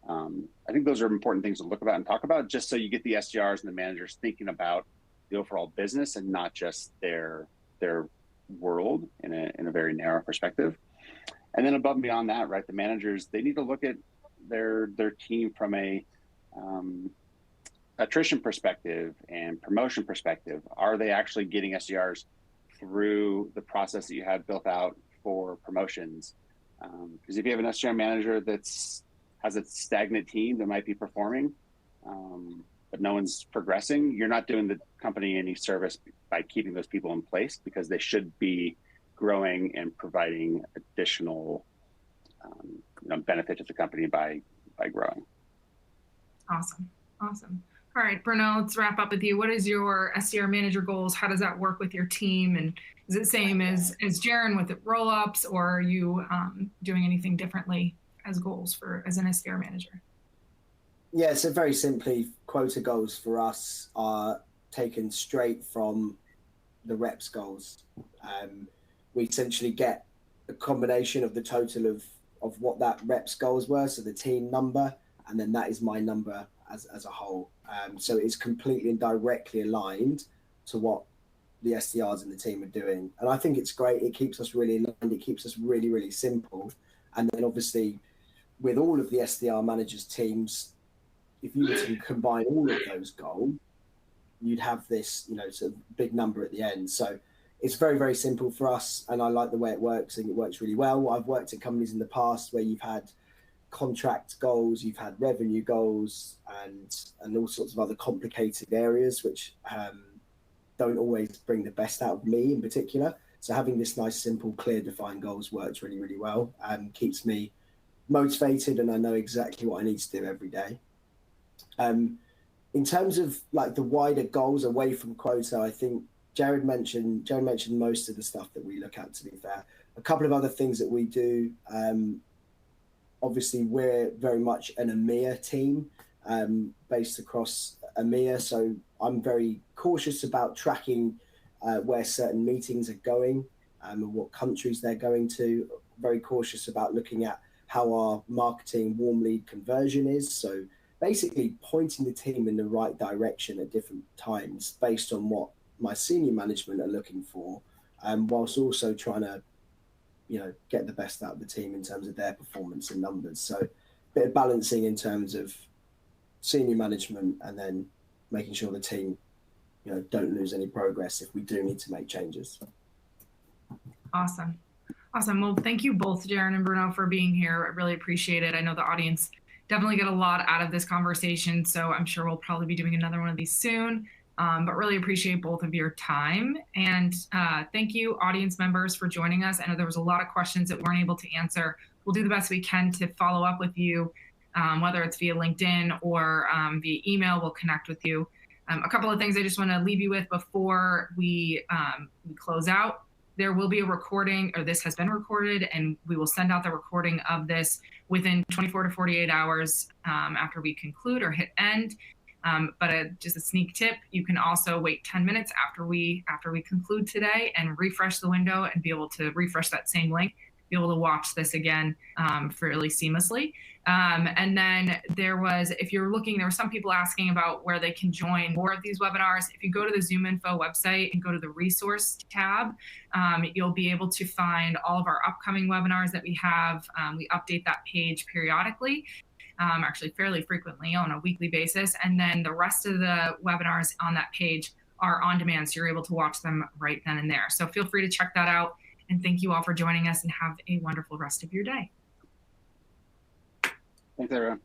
[SPEAKER 3] I think those are important things to look about and talk about, just so you get the SDRs and the managers thinking about the overall business and not just their world in a very narrow perspective. And then above and beyond that, right, the managers, they need to look at their team from a attrition perspective and promotion perspective. Are they actually getting SDRs through the process that you have built out for promotions? Because if you have an SDR manager has a stagnant team that might be performing, but no one's progressing, you're not doing the company any service by keeping those people in place, because they should be growing and providing additional benefit to the company by growing.
[SPEAKER 1] Awesome. All right, Bruno, let's wrap up with you. What is your SDR manager goals? How does that work with your team? And is it the same as Jaron with the roll-ups, or are you doing anything differently as goals as an SDR manager?
[SPEAKER 2] Yeah, so very simply, quota goals for us are taken straight from the reps goals. We essentially get a combination of the total of what that reps goals were, so the team number, and then that is my number as a whole. So it's completely and directly aligned to what the SDRs and the team are doing. And I think it's great. It keeps us really aligned. It keeps us really, really simple. And then obviously with all of the SDR managers teams, if you were to combine all of those goals, you'd have this, sort of big number at the end. So it's very, very simple for us, and I like the way it works. I think it works really well. I've worked at companies in the past where you've had contract goals, you've had revenue goals, and all sorts of other complicated areas, which don't always bring the best out of me in particular. So having this nice, simple, clear, defined goals works really, really well, and keeps me motivated, and I know exactly what I need to do every day. In terms of like the wider goals away from quota, I think Jared mentioned most of the stuff that we look at, to be fair. A couple of other things that we do, obviously we're very much an EMEA team based across EMEA. So I'm very cautious about tracking where certain meetings are going and what countries they're going to. Very cautious about looking at how our marketing warm lead conversion is. So basically pointing the team in the right direction at different times based on what my senior management are looking for, whilst also trying to, get the best out of the team in terms of their performance and numbers. So a bit of balancing in terms of senior management, and then making sure the team, don't lose any progress if we do need to make changes.
[SPEAKER 1] Awesome. Well, thank you both, Jaron and Bruno, for being here. I really appreciate it. I know the audience definitely get a lot out of this conversation, so I'm sure we'll probably be doing another one of these soon. But really appreciate both of your time. And thank you, audience members, for joining us. I know there was a lot of questions that we weren't able to answer. We'll do the best we can to follow up with you, whether it's via LinkedIn or via email. We'll connect with you. A couple of things I just want to leave you with before we close out. There will be a recording, or this has been recorded, and we will send out the recording of this within 24 to 48 hours after we conclude or hit end. But just a sneak tip, you can also wait 10 minutes after we conclude today and refresh the window and be able to refresh that same link, be able to watch this again fairly seamlessly. And then there were some people asking about where they can join more of these webinars. If you go to the ZoomInfo website and go to the resource tab, you'll be able to find all of our upcoming webinars that we have. We update that page periodically. Actually fairly frequently on a weekly basis. And then the rest of the webinars on that page are on demand, so you're able to watch them right then and there. So feel free to check that out. And thank you all for joining us, and have a wonderful rest of your day.
[SPEAKER 3] Thanks, everyone.